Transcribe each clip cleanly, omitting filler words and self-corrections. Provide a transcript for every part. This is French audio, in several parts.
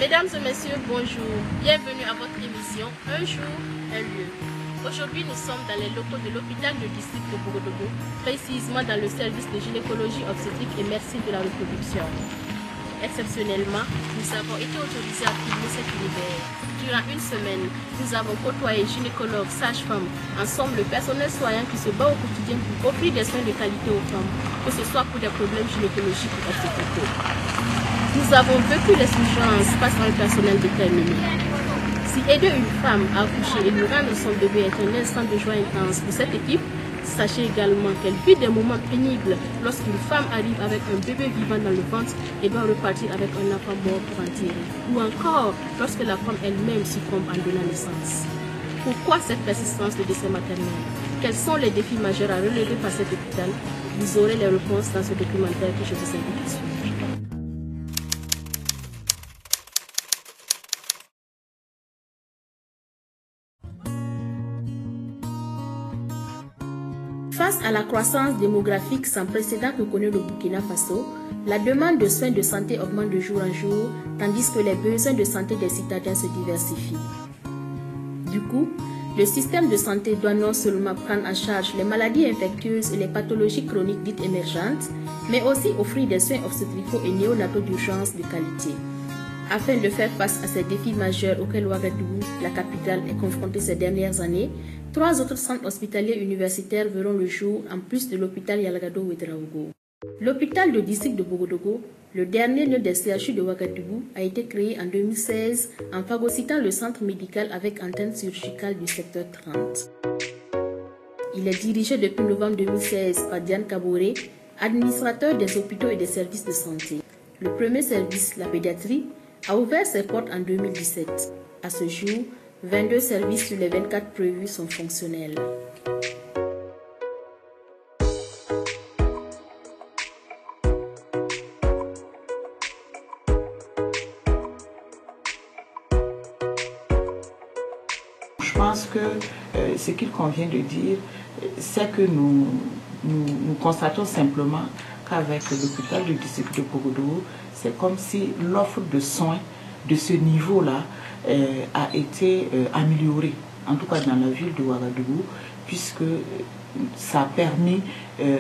Mesdames et messieurs, bonjour. Bienvenue à votre émission Un jour, un lieu. Aujourd'hui, nous sommes dans les locaux de l'hôpital de district de Borodogo, précisément dans le service de gynécologie obstétrique et médecine de la reproduction. Exceptionnellement, nous avons été autorisés à filmer cet univers. Durant une semaine, nous avons côtoyé gynécologues, sages-femmes, en somme le personnel soignant qui se bat au quotidien pour offrir des soins de qualité aux femmes, que ce soit pour des problèmes gynécologiques ou obstétricaux. Nous avons vécu les urgences face à un personnel déterminé. Si aider une femme à accoucher et lui rendre son bébé est un instant de joie intense pour cette équipe, sachez également qu'elle vit des moments pénibles lorsqu'une femme arrive avec un bébé vivant dans le ventre et doit repartir avec un enfant mort pour enterrer. Ou encore lorsque la femme elle-même succombe en donnant naissance. Pourquoi cette persistance de décès maternel? Quels sont les défis majeurs à relever par cet hôpital? Vous aurez les réponses dans ce documentaire que je vous invite à suivre. Face à la croissance démographique sans précédent que connaît le Burkina Faso, la demande de soins de santé augmente de jour en jour, tandis que les besoins de santé des citadins se diversifient. Du coup, le système de santé doit non seulement prendre en charge les maladies infectieuses et les pathologies chroniques dites émergentes, mais aussi offrir des soins obstétricaux et néonataux d'urgence de qualité. Afin de faire face à ces défis majeurs auxquels Ouagadougou, la capitale, est confrontée ces dernières années, 3 autres centres hospitaliers universitaires verront le jour en plus de l'hôpital Yalgado-Ouedraogo. L'hôpital de district de Borodogo, le dernier lieu des CHU de Ouagadougou, a été créé en 2016 en phagocytant le centre médical avec antenne chirurgicale du secteur 30. Il est dirigé depuis novembre 2016 par Diane Kaboré, administrateur des hôpitaux et des services de santé. Le premier service, la pédiatrie, a ouvert ses portes en 2017. À ce jour, 22 services sur les 24 prévus sont fonctionnels. Je pense que ce qu'il convient de dire, c'est que nous constatons simplement qu'avec l'hôpital du district de Borodogo, c'est comme si l'offre de soins de ce niveau-là a été améliorée, en tout cas dans la ville de Ouagadougou, puisque ça a permis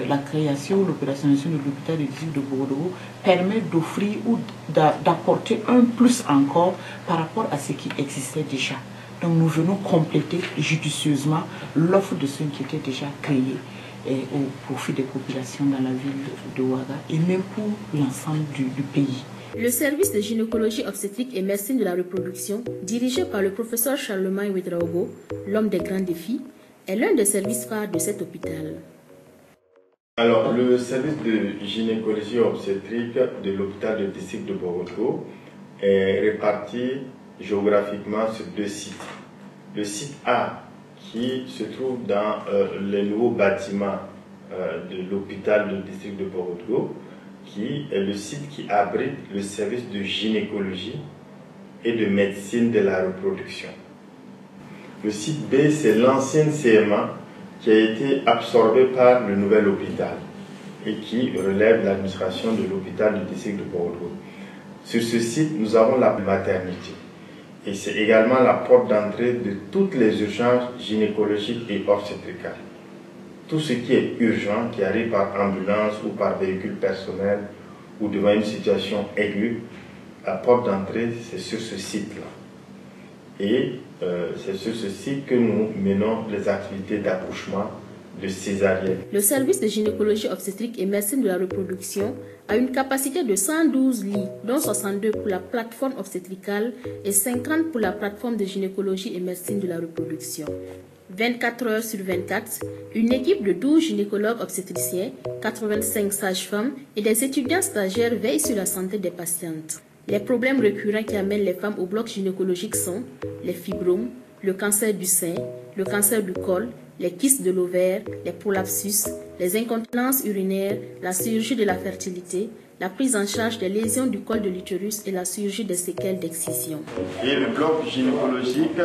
la création, l'opérationnalisation de l'hôpital du district de Borodogo permet d'offrir ou d'apporter un plus encore par rapport à ce qui existait déjà. Donc nous venons compléter judicieusement l'offre de soins qui était déjà créée au profit des populations dans la ville de Ouaga et même pour l'ensemble du pays. Le service de gynécologie obstétrique et médecine de la reproduction, dirigé par le professeur Charlemagne Ouedraogo, l'homme des grands défis, est l'un des services phares de cet hôpital. Alors, le service de gynécologie obstétrique de l'hôpital de district de Borodogo est réparti géographiquement sur 2 sites. Le site A, qui se trouve dans les nouveaux bâtiments de l'hôpital du district de Borodogo, qui est le site qui abrite le service de gynécologie et de médecine de la reproduction. Le site B, c'est l'ancienne CMA qui a été absorbée par le nouvel hôpital et qui relève de l'administration de l'hôpital du district de Borodogo. Sur ce site, nous avons la maternité et c'est également la porte d'entrée de toutes les urgences gynécologiques et obstétricales. Tout ce qui est urgent, qui arrive par ambulance ou par véhicule personnel ou devant une situation aiguë, la porte d'entrée, c'est sur ce site-là. Et c'est sur ce site que nous menons les activités d'accouchement de césarienne. Le service de gynécologie obstétrique et médecine de la reproduction a une capacité de 112 lits, dont 62 pour la plateforme obstétricale et 50 pour la plateforme de gynécologie et médecine de la reproduction. 24 heures sur 24, une équipe de 12 gynécologues obstétriciens, 85 sages-femmes et des étudiants stagiaires veillent sur la santé des patientes. Les problèmes récurrents qui amènent les femmes au bloc gynécologique sont les fibromes, le cancer du sein, le cancer du col, les kystes de l'ovaire, les prolapsus, les incontinences urinaires, la chirurgie de la fertilité, la prise en charge des lésions du col de l'utérus et la chirurgie des séquelles d'excision. Et le bloc gynécologique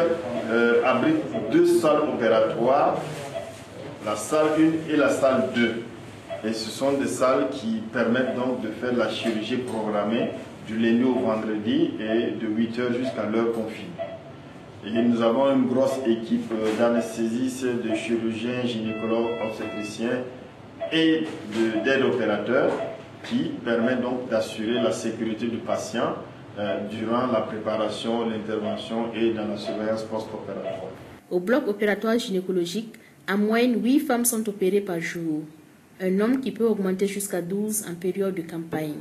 abrite 2 salles opératoires, la salle 1 et la salle 2. Et ce sont des salles qui permettent donc de faire la chirurgie programmée du lundi au vendredi et de 8h jusqu'à l'heure confinée. Et nous avons une grosse équipe d'anesthésistes, de chirurgiens, gynécologues, obstétriciens et d'aide opérateurs qui permet donc d'assurer la sécurité du patient durant la préparation, l'intervention et dans la surveillance post-opératoire. Au bloc opératoire gynécologique, en moyenne 8 femmes sont opérées par jour, un nombre qui peut augmenter jusqu'à 12 en période de campagne.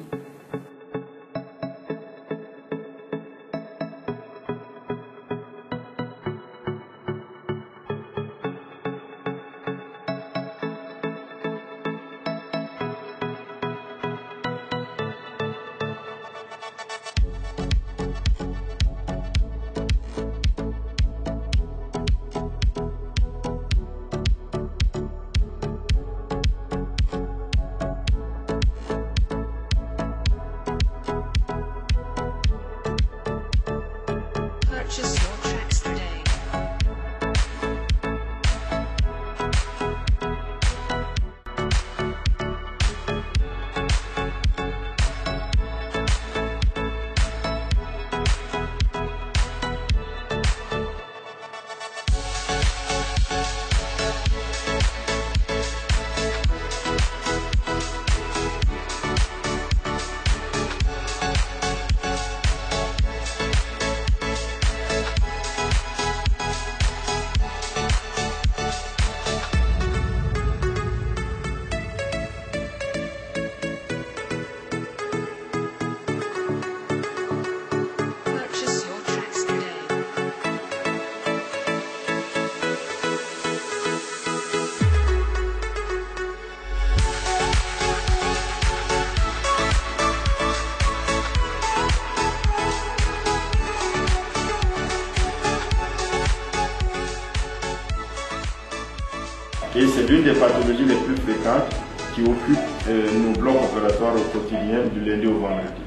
Et c'est l'une des pathologies les plus fréquentes qui occupent nos blocs opératoires au quotidien du lundi au vendredi.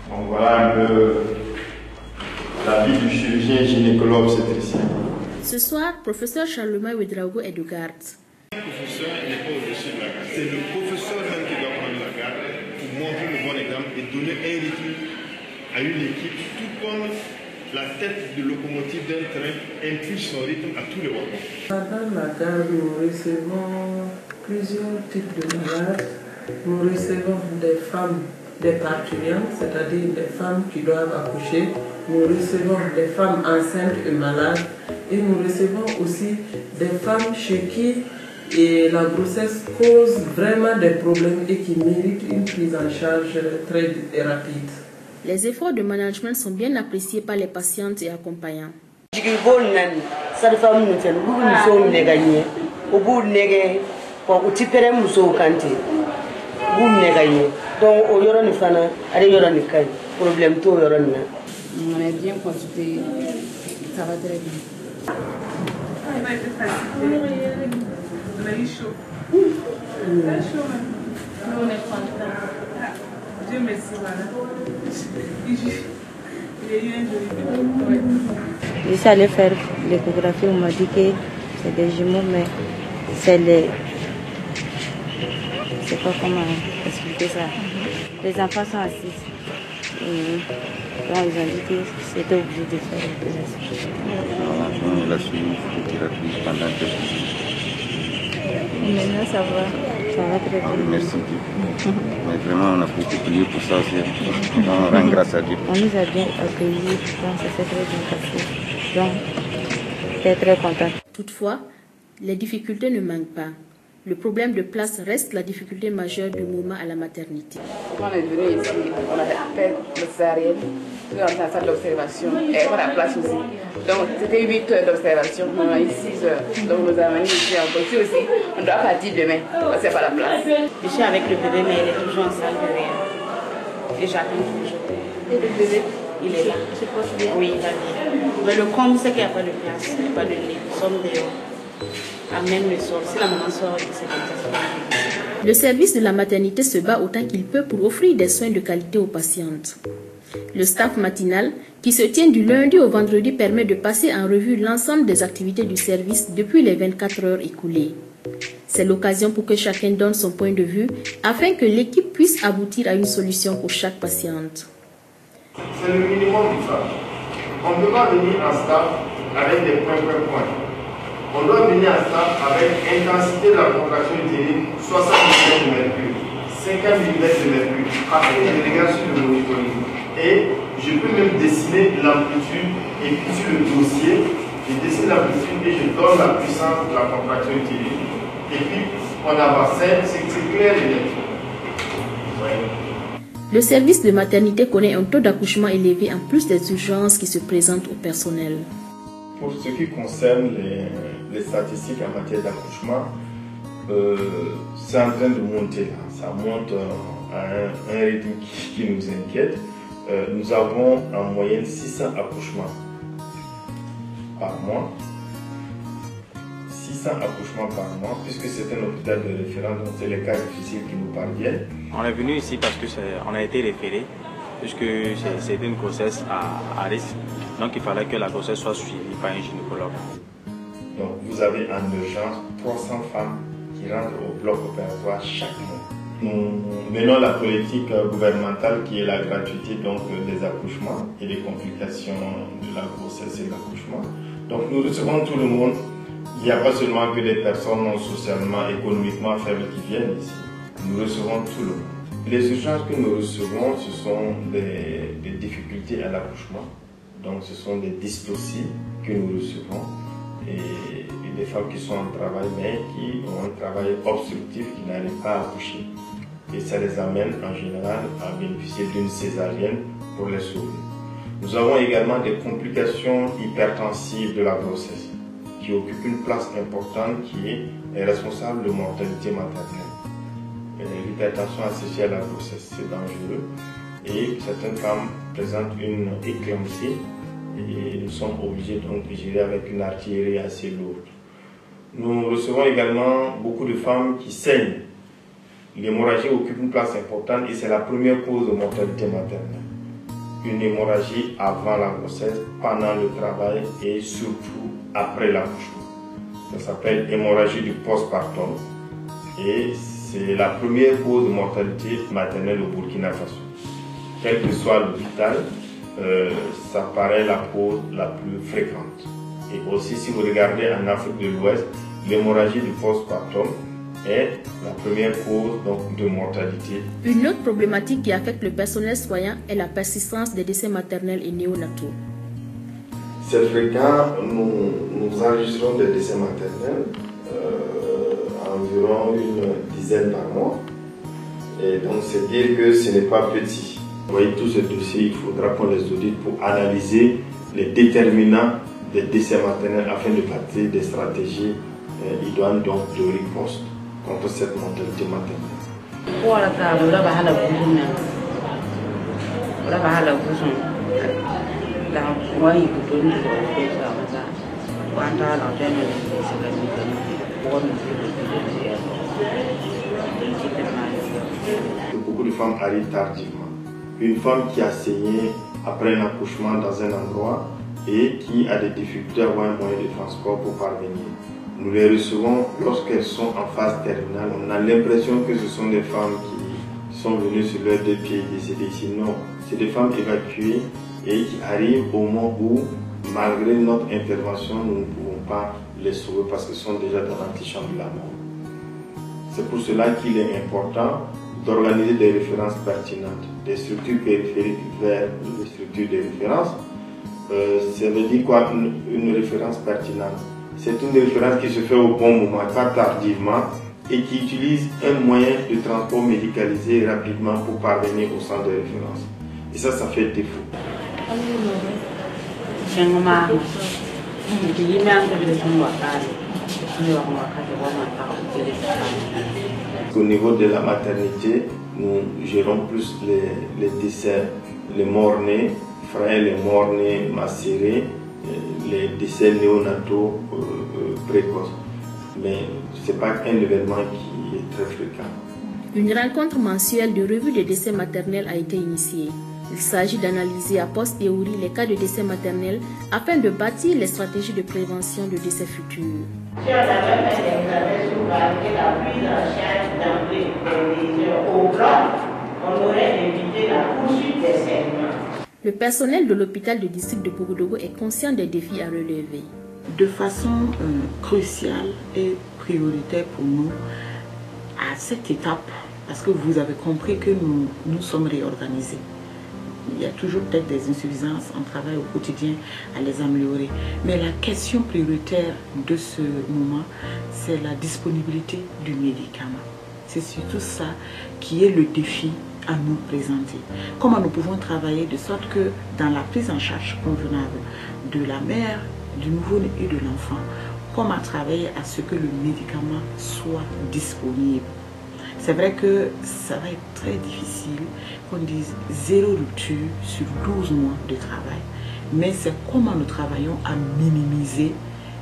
Donc voilà un peu la vie du chirurgien gynécologue obstétricien. Ce soir, professeur Charlemagne Ouedraogo est de garde. Le professeur n'est pas au-dessus de la garde. C'est le professeur même qui doit prendre la garde pour montrer le bon exemple et donner un rythme à une équipe, tout comme la tête de locomotive d'un train impulse son rythme à tous les wagons. Pendant la garde, nous recevons plusieurs types de malades. Nous recevons des femmes, des parturientes, c'est-à-dire des femmes qui doivent accoucher. Nous recevons des femmes enceintes et malades. Et nous recevons aussi des femmes chez qui la grossesse cause vraiment des problèmes et qui méritent une prise en charge très rapide. Les efforts de management sont bien appréciés par les patientes et accompagnants. On est bien consulté, ça va très bien. On a été fatigué. On a eu chaud. Très chaud même. Mais on est content. Dieu merci, voilà. Il y a eu un joli bébé. Je suis allée faire l'échographie, on m'a dit que c'est des jumeaux, mais c'est les... Je ne sais pas comment expliquer ça. Les enfants sont assis. Donc ils ont dit que c'était obligé de faire l'opération. On l'a suivi thérapie pendant 2 jours. Maintenant ça va. Ça va très bien. Merci Dieu. Mais vraiment on a beaucoup prié pour ça aussi. On rend grâce à Dieu. On nous a bien accueillis, donc ça s'est très bien passé. Donc j'étais très contente. Toutefois, les difficultés ne manquent pas. Le problème de place reste la difficulté majeure du moment à la maternité. Quand on est venu ici, on a fait le césarienne, tout en salle d'observation, et on a la place aussi. Donc c'était 8 heures d'observation, on a eu 6 heures. Donc nous avons mis ici en Ici aussi, on doit partir demain, parce qu'il n'y a pas la place. Je suis avec le bébé, mais il est toujours en salle de rien. Et j'attends toujours. Et le bébé, il est là. Je pense bien. Oui, il va bien. Mais le comble, c'est qu'il n'y a pas de place, il n'y a pas de lit. Nous sommes dehors. À même le soir. Si la maman sort, c'est comme ça. Le service de la maternité se bat autant qu'il peut pour offrir des soins de qualité aux patientes. Le staff matinal, qui se tient du lundi au vendredi, permet de passer en revue l'ensemble des activités du service depuis les 24 heures écoulées. C'est l'occasion pour que chacun donne son point de vue afin que l'équipe puisse aboutir à une solution pour chaque patiente. C'est le minimum du SAF. On ne peut pas venir en staff avec des points. On doit venir en staff avec intensité de la contraction utérine 60 mm de mercure, 50 mm de mercure. Après, je regarde sur le monitoring. Et je peux même dessiner l'amplitude et puis sur le dossier, je dessine l'amplitude et je donne la puissance de la contraction utérine. Et puis, on avance. C'est clair et net. Le service de maternité connaît un taux d'accouchement élevé en plus des urgences qui se présentent au personnel. Pour ce qui concerne les statistiques en matière d'accouchement, c'est en train de monter là. Ça monte à un rythme qui nous inquiète. Nous avons en moyenne 600 accouchements par mois. 600 accouchements par mois, puisque c'est un hôpital de référence, donc c'est les cas difficiles qui nous parviennent. On est venu ici parce qu'on a été référé, puisque c'était une grossesse à risque. Donc il fallait que la grossesse soit suivie par un gynécologue. Donc vous avez en urgence 300 femmes qui rentrent au bloc opératoire chaque mois. Nous menons la politique gouvernementale qui est la gratuité donc, des accouchements et des complications de la grossesse et de l'accouchement. Donc nous recevons tout le monde. Il n'y a pas seulement que des personnes non socialement, économiquement faibles qui viennent ici. Nous recevons tout le monde. Les urgences que nous recevons, ce sont des difficultés à l'accouchement. Donc ce sont des dystocies que nous recevons et des femmes qui sont en travail mais qui ont un travail obstructif, qui n'arrivent pas à accoucher. Et ça les amène en général à bénéficier d'une césarienne pour les sauver. Nous avons également des complications hypertensives de la grossesse qui occupent une place importante qui est responsable de mortalité maternelle. L'hypertension associée à la grossesse, c'est dangereux. Et certaines femmes présentent une éclampsie et nous sommes obligés donc de gérer avec une artillerie assez lourde. Nous recevons également beaucoup de femmes qui saignent. L'hémorragie occupe une place importante et c'est la première cause de mortalité maternelle. Une hémorragie avant la grossesse, pendant le travail et surtout après l'accouchement. Ça s'appelle hémorragie du postpartum et c'est la première cause de mortalité maternelle au Burkina Faso. Quel que soit l'hôpital, ça paraît la cause la plus fréquente. Et aussi, si vous regardez en Afrique de l'Ouest, l'hémorragie du postpartum est la première cause donc, de mortalité. Une autre problématique qui affecte le personnel soignant est la persistance des décès maternels et néonataux. C'est fréquent, nous enregistrons des décès maternels, environ une dizaine par mois. Et donc c'est dire que ce n'est pas petit. Vous voyez, tout ce dossier, il faudra qu'on les audite pour analyser les déterminants des décès maternels afin de bâtir des stratégies idoines donc de riposte contre cette mortalité maternelle. Beaucoup de femmes arrivent tardivement. Une femme qui a saigné après un accouchement dans un endroit et qui a des difficultés à avoir un moyen de transport pour parvenir. Nous les recevons lorsqu'elles sont en phase terminale. On a l'impression que ce sont des femmes qui sont venues sur leurs deux pieds décédées ici. Non, c'est des femmes évacuées et qui arrivent au moment où, malgré notre intervention, nous ne pouvons pas les sauver parce qu'elles sont déjà dans l'antichambre de la mort. C'est pour cela qu'il est important d'organiser des références pertinentes, des structures périphériques vers les structures de référence. Ça veut dire quoi une référence pertinente? C'est une référence qui se fait au bon moment, pas tardivement, et qui utilise un moyen de transport médicalisé rapidement pour parvenir au centre de référence. Et ça fait défaut. Au niveau de la maternité, nous gérons plus les décès, les morts-nés, frères, les morts-nés macérés, les décès néonataux précoces. Mais ce n'est pas un événement qui est très fréquent. Une rencontre mensuelle de revue des décès maternels a été initiée. Il s'agit d'analyser a posteriori les cas de décès maternels afin de bâtir les stratégies de prévention de décès futurs. Si on avait fait des examens sur la prise en charge d'emblée des lésions au bloc, on aurait évité la poursuite des saignements. Le personnel de l'hôpital de district de Pogodogo est conscient des défis à relever. De façon cruciale et prioritaire pour nous, à cette étape, parce que vous avez compris que nous sommes réorganisés. Il y a toujours peut-être des insuffisances, on travaille au quotidien à les améliorer. Mais la question prioritaire de ce moment, c'est la disponibilité du médicament. C'est surtout ça qui est le défi à nous présenter. Comment nous pouvons travailler de sorte que dans la prise en charge convenable de la mère, du nouveau-né et de l'enfant, comment travailler à ce que le médicament soit disponible. C'est vrai que ça va être très difficile qu'on dise 0 rupture sur 12 mois de travail, mais c'est comment nous travaillons à minimiser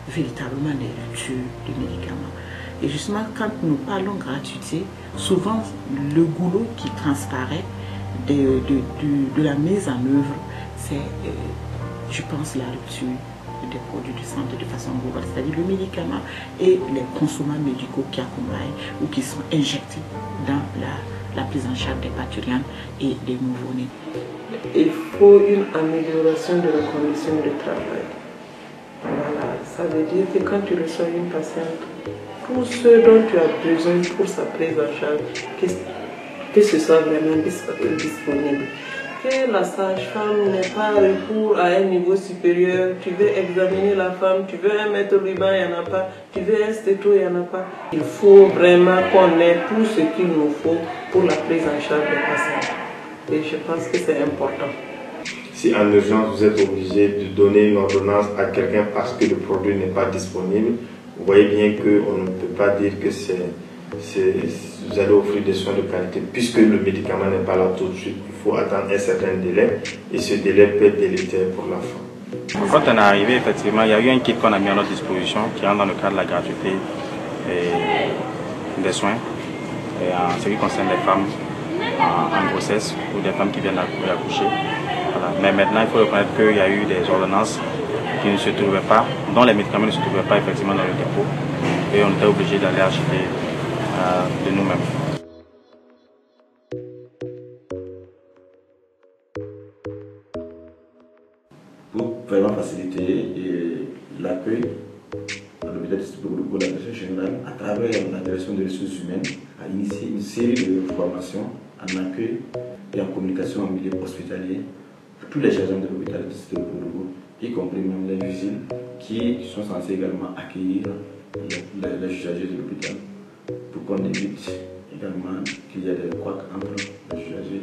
véritablement les ruptures de médicaments. Et justement, quand nous parlons gratuité, souvent le goulot qui transparaît de la mise en œuvre, c'est, je pense, la rupture des produits de santé de façon globale, c'est-à-dire le médicament et les consommants médicaux qui accompagnent ou qui sont injectés dans la prise en charge des parturientes et des nouveau-nés. Il faut une amélioration de la condition de travail. Voilà, ça veut dire que quand tu reçois une patiente, tout ce dont tu as besoin pour sa prise en charge, que ce soit vraiment disponible. Que la sage-femme n'ait pas recours à un niveau supérieur, tu veux examiner la femme, tu veux un mètre ruban, il n'y en a pas, tu veux un stéto, il n'y en a pas. Il faut vraiment qu'on ait tout ce qu'il nous faut pour la prise en charge des patients. Et je pense que c'est important. Si en urgence vous êtes obligé de donner une ordonnance à quelqu'un parce que le produit n'est pas disponible, vous voyez bien qu'on ne peut pas dire que vous allez offrir des soins de qualité puisque le médicament n'est pas là tout de suite. Il faut attendre un certain délai et ce délai peut être délétère pour l'enfant. Quand on est arrivé, effectivement, il y a eu un kit qu'on a mis à notre disposition qui rentre dans le cadre de la gratuité des soins et en ce qui concerne les femmes en grossesse ou des femmes qui viennent d'accoucher. Voilà. Mais maintenant, il faut reconnaître qu'il y a eu des ordonnances qui ne se trouvaient pas, dont les médicaments ne se trouvaient pas effectivement dans le dépôt et on était obligé d'aller acheter de nous-mêmes. Pour vraiment faciliter l'accueil à l'hôpital de la direction générale, à travers la direction des ressources humaines, a initié une série de formations en accueil et en communication en milieu hospitalier pour tous les agents de l'hôpital de Bourgogne, y compris même les vigiles qui sont censés également accueillir les usagers de l'hôpital pour qu'on évite également qu'il y ait des couacs entre les usagers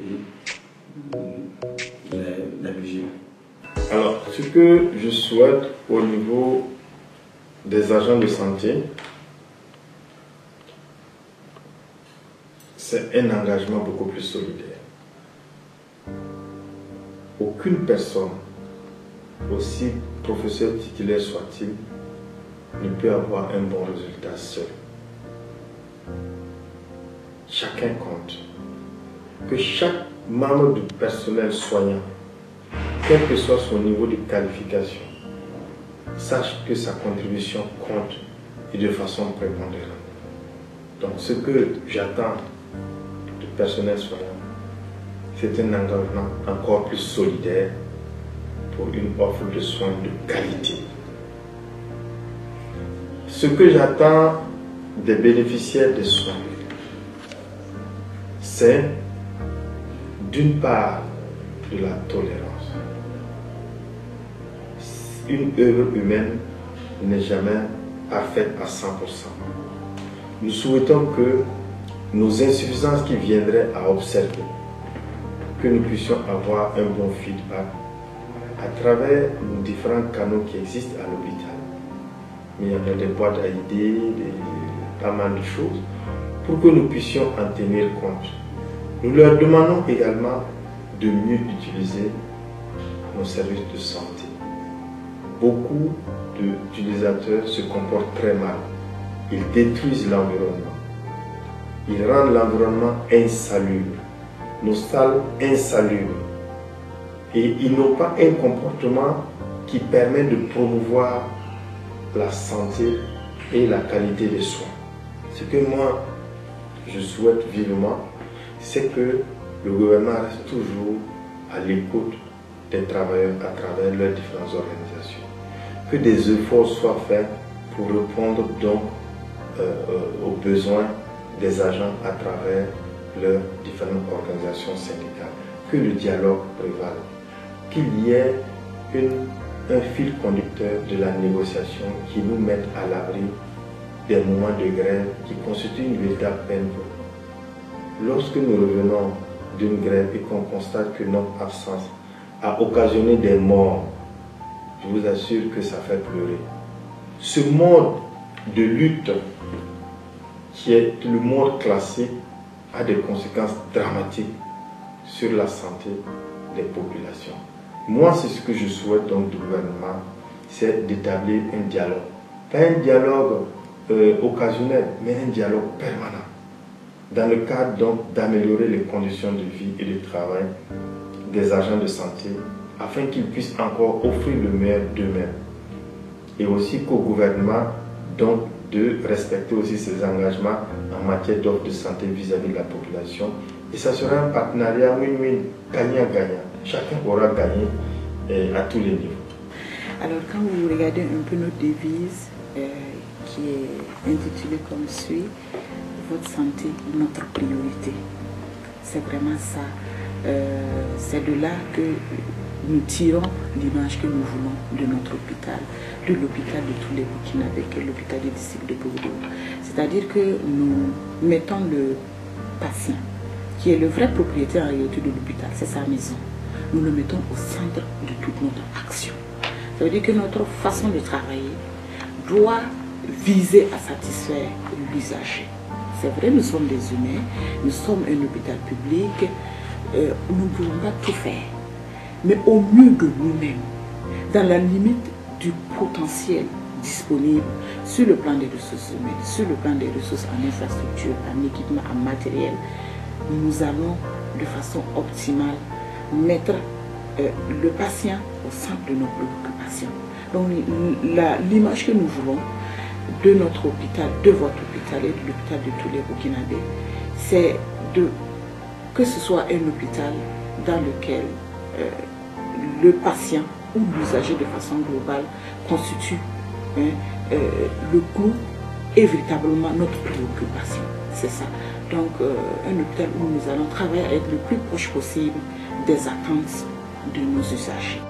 et les vigiles. Alors, ce que je souhaite au niveau des agents de santé, c'est un engagement beaucoup plus solidaire. Aucune personne, aussi professeur titulaire soit-il, ne peut avoir un bon résultat seul. Chacun compte. Que chaque membre du personnel soignant, quel que soit son niveau de qualification, sache que sa contribution compte et de façon prépondérante. Donc ce que j'attends du personnel soignant, c'est un engagement encore plus solidaire pour une offre de soins de qualité. Ce que j'attends des bénéficiaires des soins, c'est d'une part de la tolérance. Une œuvre humaine n'est jamais parfaite à 100%. Nous souhaitons que nos insuffisances qui viendraient à observer, que nous puissions avoir un bon feedback à travers nos différents canaux qui existent à l'hôpital. Mais il y a des boîtes à idées, pas mal de choses, pour que nous puissions en tenir compte. Nous leur demandons également de mieux utiliser nos services de santé. Beaucoup d'utilisateurs se comportent très mal. Ils détruisent l'environnement. Ils rendent l'environnement insalubre, nos salles insalubres. Et ils n'ont pas un comportement qui permet de promouvoir la santé et la qualité des soins. Ce que moi, je souhaite vivement, c'est que le gouvernement reste toujours à l'écoute des travailleurs à travers leurs différentes organisations. Que des efforts soient faits pour répondre donc aux besoins des agents à travers leurs différentes organisations syndicales. Que le dialogue prévale. Qu'il y ait un fil conducteur de la négociation qui nous mette à l'abri des moments de grève qui constituent une véritable peine pour nous. Lorsque nous revenons d'une grève et qu'on constate que notre absence a occasionné des morts, je vous assure que ça fait pleurer. Ce mode de lutte, qui est le mode classique, a des conséquences dramatiques sur la santé des populations. Moi, c'est ce que je souhaite donc du gouvernement, c'est d'établir un dialogue. Pas un dialogue occasionnel, mais un dialogue permanent. Dans le cadre donc d'améliorer les conditions de vie et de travail des agents de santé, afin qu'ils puissent encore offrir le meilleur d'eux-mêmes. Et aussi qu'au gouvernement donc de respecter aussi ses engagements en matière d'offre de santé vis-à-vis de la population. Et ça sera un partenariat win-win, gagnant-gagnant. Chacun aura gagné à tous les niveaux. Alors quand vous regardez un peu notre devise qui est intitulée comme suit, votre santé, notre priorité. C'est vraiment ça. C'est de là que nous tirons l'image que nous voulons de notre hôpital, de l'hôpital de tous les Burkinabés, qui est l'hôpital du district de Bogodo. C'est-à-dire que nous mettons le patient, qui est le vrai propriétaire en réalité de l'hôpital, c'est sa maison. Nous le mettons au centre de toute notre action. Ça veut dire que notre façon de travailler doit viser à satisfaire l'usager. C'est vrai, nous sommes des humains, nous sommes un hôpital public, nous ne pouvons pas tout faire. Mais au mieux de nous-mêmes, dans la limite du potentiel disponible sur le plan des ressources humaines, sur le plan des ressources en infrastructure, en équipement, en matériel, nous allons de façon optimale mettre le patient au centre de nos préoccupations. Donc l'image que nous voulons de notre hôpital, de votre hôpital et de l'hôpital de tous les Burkinabés, c'est que ce soit un hôpital dans lequel le patient ou l'usager de façon globale constitue le clou et véritablement notre préoccupation. C'est ça. Donc un hôpital où nous allons travailler à être le plus proche possible des attentes de nos usagers.